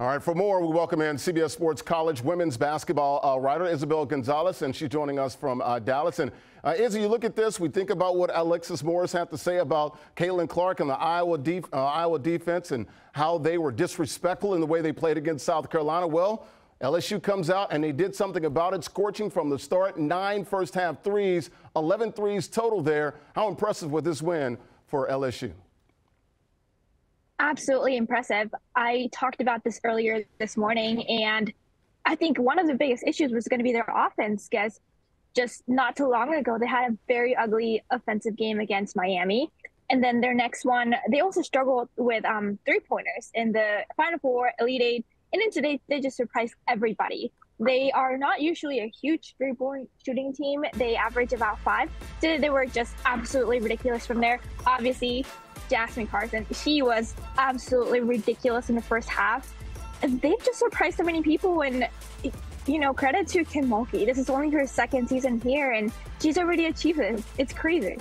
All right, for more, we welcome in CBS Sports college women's basketball writer Isabel Gonzalez, and she's joining us from Dallas. And Izzy, you look at this, we think about what Alexis Morris had to say about Caitlin Clark and the Iowa defense and how they were disrespectful in the way they played against South Carolina. Well, LSU comes out and they did something about it, scorching from the start. 9 first-half threes, 11 threes total there. How impressive was this win for LSU? Absolutely impressive. I talked about this earlier this morning, and I think one of the biggest issues was going to be their offense, because just not too long ago, they had a very ugly offensive game against Miami. And then their next one, they also struggled with three-pointers in the Final Four, Elite Eight, and then today they just surprised everybody. They are not usually a huge three-point shooting team. They average about 5. So they were just absolutely ridiculous from there. Obviously, Jasmine Carson, she was absolutely ridiculous in the first half. They've just surprised so many people, and credit to Kim Mulkey. This is only her second season here, and she's already achieved it. It's crazy.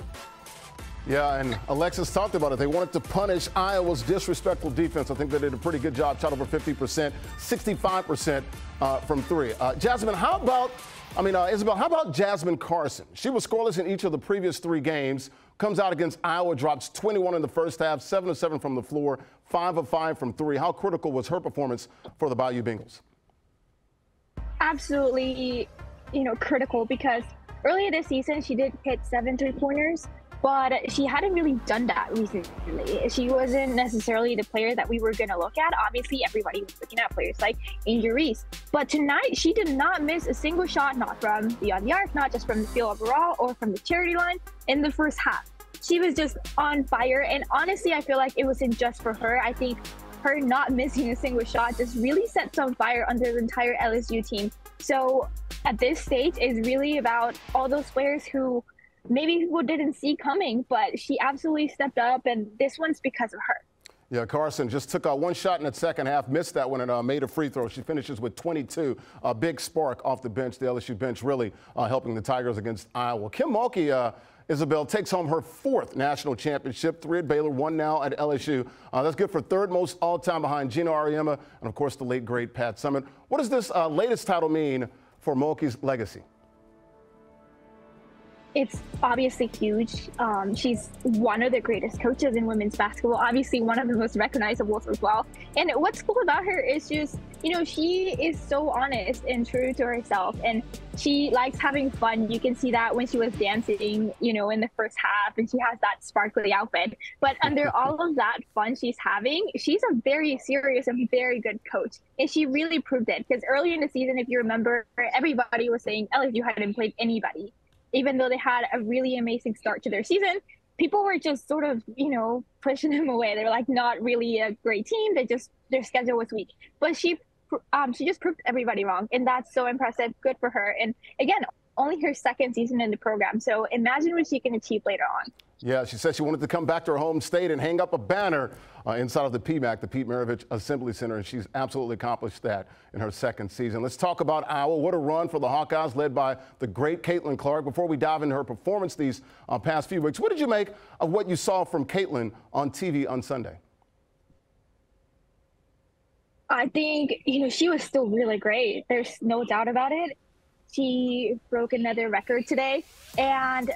Yeah, and Alexis talked about it. They wanted to punish Iowa's disrespectful defense. I think they did a pretty good job, shot over 50%, 65% from 3. Jasmine, Isabel, how about Jasmine Carson? She was scoreless in each of the previous 3 games, comes out against Iowa, drops 21 in the first half, 7 of 7 from the floor, 5 of 5 from 3. How critical was her performance for the Bayou Bengals? Absolutely, critical, because earlier this season, she did hit 7 three-pointers, but she hadn't really done that recently. She wasn't necessarily the player that we were going to look at. Obviously, everybody was looking at players like Angel Reese. But tonight, she did not miss a single shot, not from beyond the arc, not just from the field overall or from the charity line in the first half. She was just on fire. And honestly, I feel like it wasn't just for her. I think her not missing a single shot just really sets on fire under the entire LSU team. So at this stage, it's really about all those players who maybe people didn't see coming, but she absolutely stepped up, and this one's because of her. Yeah, Carson just took 1 shot in the second half, missed that one, and made a free throw. She finishes with 22. A big spark off the bench, the LSU bench really helping the Tigers against Iowa. Kim Mulkey, Isabel, takes home her 4th national championship, 3 at Baylor, 1 now at LSU. That's good for 3rd most all-time behind Gino Auriemma and, of course, the late, great Pat Summitt. What does this latest title mean for Mulkey's legacy? It's obviously huge. She's one of the greatest coaches in women's basketball, obviously one of the most recognizable as well. And what's cool about her is just, she is so honest and true to herself, and she likes having fun. You can see that when she was dancing, in the first half, and she has that sparkly outfit. But under all of that fun she's having, she's a very serious and very good coach. And she really proved it, because earlier in the season, if you remember, everybody was saying LSU hadn't played anybody. Even though they had a really amazing start to their season, people were just sort of, pushing them away. They were like, not really a great team. Their schedule was weak. But she just proved everybody wrong. And that's so impressive. Good for her. And again, only her 2nd season in the program. So imagine what she can achieve later on. Yeah, she said she wanted to come back to her home state and hang up a banner inside of the PMAC, the Pete Maravich Assembly Center, and she's absolutely accomplished that in her 2nd season. Let's talk about Iowa. What a run for the Hawkeyes, led by the great Caitlin Clark. Before we dive into her performance these past few weeks, what did you make of what you saw from Caitlin on TV on Sunday? I think, she was still really great. There's no doubt about it. She broke another record today, and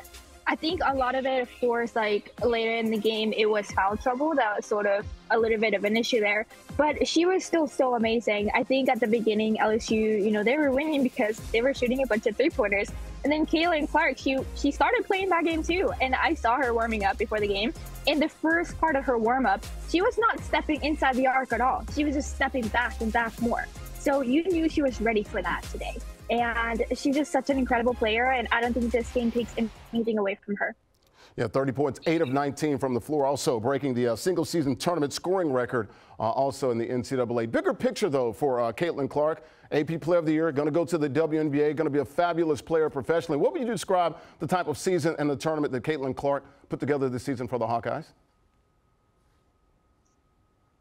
I think a lot of it, of course, like later in the game, it was foul trouble. That was sort of a little bit of an issue there. But she was still so amazing. I think at the beginning, LSU, they were winning because they were shooting a bunch of three-pointers. And then Caitlin Clark, she started playing that game too. And I saw her warming up before the game. In the first part of her warm-up, she was not stepping inside the arc at all. She was just stepping back and back more. So you knew she was ready for that today. And she's just such an incredible player, and I don't think this game takes anything away from her. Yeah, 30 points, 8 of 19 from the floor, also breaking the single-season tournament scoring record, also in the NCAA. Bigger picture, though, for Caitlin Clark, AP Player of the Year, going to go to the WNBA, going to be a fabulous player professionally. What would you describe the type of season and the tournament that Caitlin Clark put together this season for the Hawkeyes?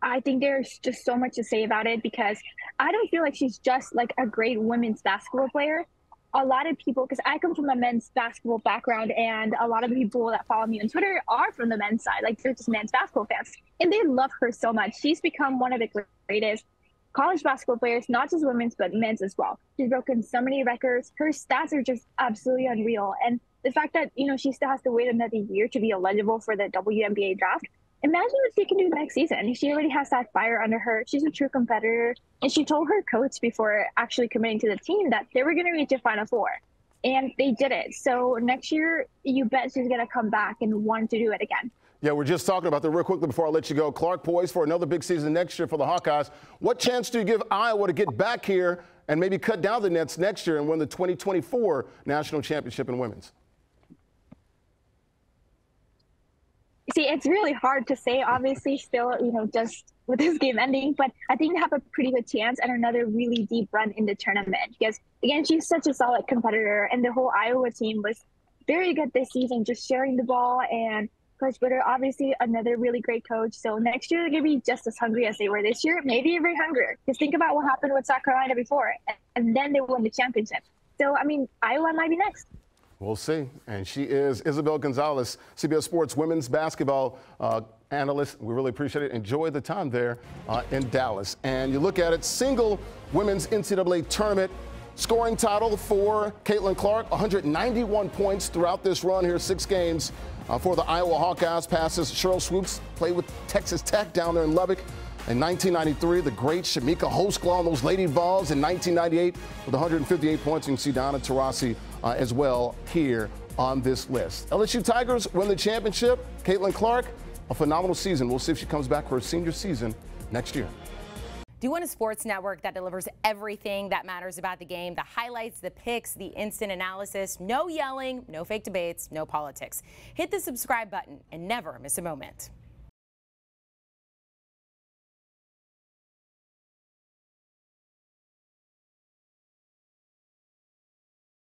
I think there's just so much to say about it, because I don't feel like she's just like a great women's basketball player. A lot of people, because I come from a men's basketball background, and a lot of people that follow me on Twitter are from the men's side. Like, they're just men's basketball fans, and they love her so much. She's become one of the greatest college basketball players, not just women's, but men's as well. She's broken so many records. Her stats are just absolutely unreal. And the fact that, she still has to wait another year to be eligible for the WNBA draft. Imagine what she can do next season. She already has that fire under her. She's a true competitor. And she told her coach before actually committing to the team that they were going to reach a Final Four. And they did it. So next year, you bet she's going to come back and want to do it again. Yeah, we're just talking about that real quickly before I let you go. Clark poised for another big season next year for the Hawkeyes. What chance do you give Iowa to get back here and maybe cut down the nets next year and win the 2024 national championship in women's? See, it's really hard to say, obviously, still, just with this game ending, but I think they have a pretty good chance at another really deep run in the tournament because, again, she's such a solid competitor, and the whole Iowa team was very good this season, just sharing the ball, and Coach Bitter, obviously, another really great coach. So next year, they're going to be just as hungry as they were this year, maybe even hungrier. Because think about what happened with South Carolina before, and then they won the championship. So, Iowa might be next. We'll see. And she is Isabel Gonzalez, CBS Sports women's basketball analyst. We really appreciate it. Enjoy the time there in Dallas. And you look at it, single women's NCAA tournament scoring title for Caitlin Clark, 191 points throughout this run here, 6 games for the Iowa Hawkeyes. Passes Cheryl Swoops, played with Texas Tech down there in Lubbock. In 1993, the great Shamika Hoskla on those Lady Vols. In 1998, with 158 points. You can see Donna Taurasi as well here on this list. LSU Tigers win the championship. Caitlin Clark, a phenomenal season. We'll see if she comes back for her senior season next year. Do you want a sports network that delivers everything that matters about the game? The highlights, the picks, the instant analysis, no yelling, no fake debates, no politics. Hit the subscribe button and never miss a moment.